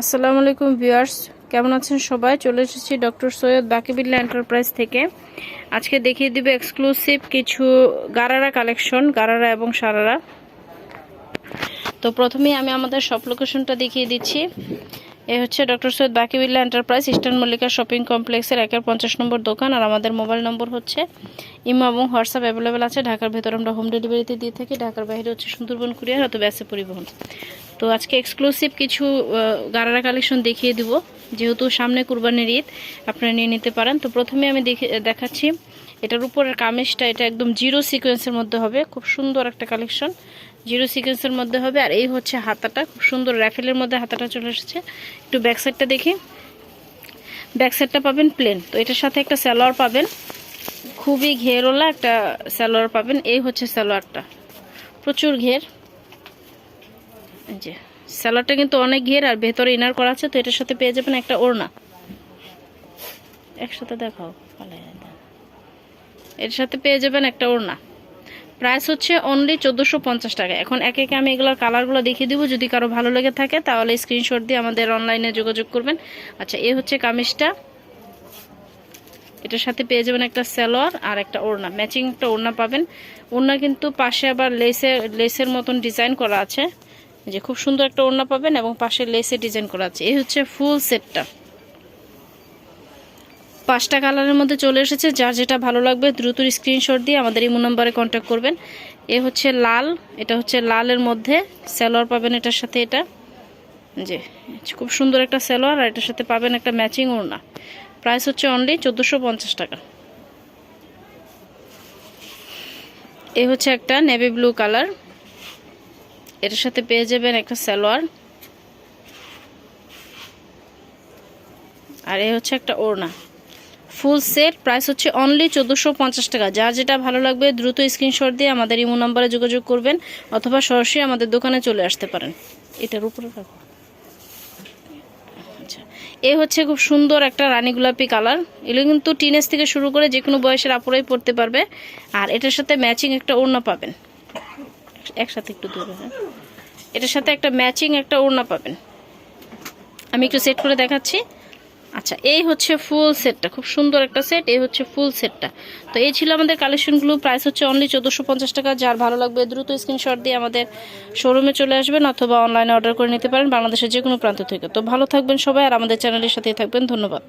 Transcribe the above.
আসসালামু আলাইকুম ভিউয়ার্স, কেমন আছেন সবাই? চলে এসেছি ডক্টর সৈয়দ বাকিবিল্লাহ এন্টারপ্রাইজ থেকে। আজকে দেখিয়ে দিব এক্সক্লুসিভ কিছু গারারা কালেকশন, গারারা এবং সারারা। তো প্রথমেই আমি আমাদের শপ লোকেশনটা দেখিয়ে দিচ্ছি। এই হচ্ছে doctor Syed Bakibillah enterprise, eastern Mallika shopping কমপ্লেক্সের 50 নম্বর দোকান। আর আমাদের মোবাইল নম্বর হচ্ছে ইমো এবং হোয়াটসঅ্যাপ অ্যাভেলেবেল আছে। ঢাকার ভেতর আমরা হোম ডেলিভারিতে দিয়ে থাকি, ঢাকার বাইরে হচ্ছে সুন্দরবন কুরিয়ার অথবা ব্যাসে পরিবহন। তো আজকে এক্সক্লুসিভ কিছু গারারা কালেকশন দেখিয়ে দিব, যেহেতু সামনে কুরবানির ঈদ, আপনারা নিয়ে নিতে পারেন। তো প্রথমে আমি দেখাচ্ছি এটার উপরের কামিজটা, এটা একদম জিরো সিকোয়েন্সের মধ্যে হবে। খুব সুন্দর একটা কালেকশন, জিরো সিকোয়েন্সের মধ্যে হবে। আর এই হচ্ছে হাতাটা, খুব সুন্দর র্যাফেলের মধ্যে হাতাটা চলে এসেছে। একটু ব্যাক সাইডটা দেখি, ব্যাক সাইডটা পাবেন প্লেন। তো এটার সাথে একটা সালোয়ার পাবেন, খুবই ঘেরওয়ালা একটা সালোয়ার পাবেন। এই হচ্ছে সালোয়ারটা, প্রচুর ঘের। যে সালোয়ারটা কিন্তু অনেক ঘের আর ভেতরে ইনার করা আছে। তো এটার সাথে পেয়ে যাবেন একটা ওড়না, একসাথে দেখাও, এর সাথে পেয়ে যাবেন একটা ওড়না। প্রাইস হচ্ছে অনলি 1450 টাকা। এখন একে একে আমি এগুলোর কালারগুলো দেখিয়ে দিব, যদি কারো ভালো লেগে থাকে তাহলে স্ক্রিনশট দিয়ে আমাদের অনলাইনে যোগাযোগ করবেন। আচ্ছা, এই হচ্ছে কামিজটা, এটার সাথে পেয়ে যাবেন একটা সালোয়ার আর একটা ওড়না, ম্যাচিং একটা ওড়না পাবেন। ওড়না কিন্তু পাশে আবার লেসের মতন ডিজাইন করা আছে, যে খুব সুন্দর একটা ওড়না পাবেন এবং পাশে লেসে ডিজাইন করা আছে। এই হচ্ছে ফুল সেটটা, 5টা কালারের মধ্যে চলে এসেছে। যার যেটা ভালো লাগবে দ্রুত স্ক্রিনশট দিয়ে আমাদের ইমো নম্বরে কন্ট্যাক্ট করবেন। এ হচ্ছে লাল, এটা হচ্ছে লালের মধ্যে সালোয়ার পাবেন এটার সাথে। এটা যে খুব সুন্দর একটা সালোয়ার, আর এটার সাথে পাবেন একটা ম্যাচিং ওড়না। প্রাইস হচ্ছে অনলি 1450 টাকা। এ হচ্ছে একটা নেভি ব্লু কালার, এটার সাথে পেয়ে যাবেন একটা সালোয়ার, আর এ হচ্ছে একটা ওড়না। ফুল সেট, প্রাইস হচ্ছে অনলি 1450 টাকা। যার যেটা ভালো লাগবে দ্রুত স্ক্রিনশট দিয়ে আমাদের ইমো নম্বরে যোগাযোগ করবেন, অথবা সরাসরি আমাদের দোকানে চলে আসতে পারেন। এটার উপরে রাখো। আচ্ছা, এই হচ্ছে খুব সুন্দর একটা রানী গোলাপি কালার। এগুলো কিন্তু টিনেজ থেকে শুরু করে যে কোনো বয়সের আপুরাই পরতে পারবে। আর এটার সাথে ম্যাচিং একটা ওড়না পাবেন, একসাথে একটু দূরে, এটার সাথে একটা ম্যাচিং একটা ওড়না পাবেন। আমি একটু সেট করে দেখাচ্ছি। আচ্ছা, এই হচ্ছে ফুল সেটটা, খুব সুন্দর একটা সেট। এই হচ্ছে ফুল সেটটা। তো এই ছিল আমাদের কালেকশনগুলো। প্রাইস হচ্ছে অনলি 1450 টাকা। যার ভালো লাগবে দ্রুত স্ক্রিনশট দিয়ে আমাদের শোরুমে চলে আসবেন, অথবা অনলাইনে অর্ডার করে নিতে পারেন বাংলাদেশের যে কোনো প্রান্ত থেকে। তো ভালো থাকবেন সবাই, আর আমাদের চ্যানেলের সাথেই থাকবেন। ধন্যবাদ।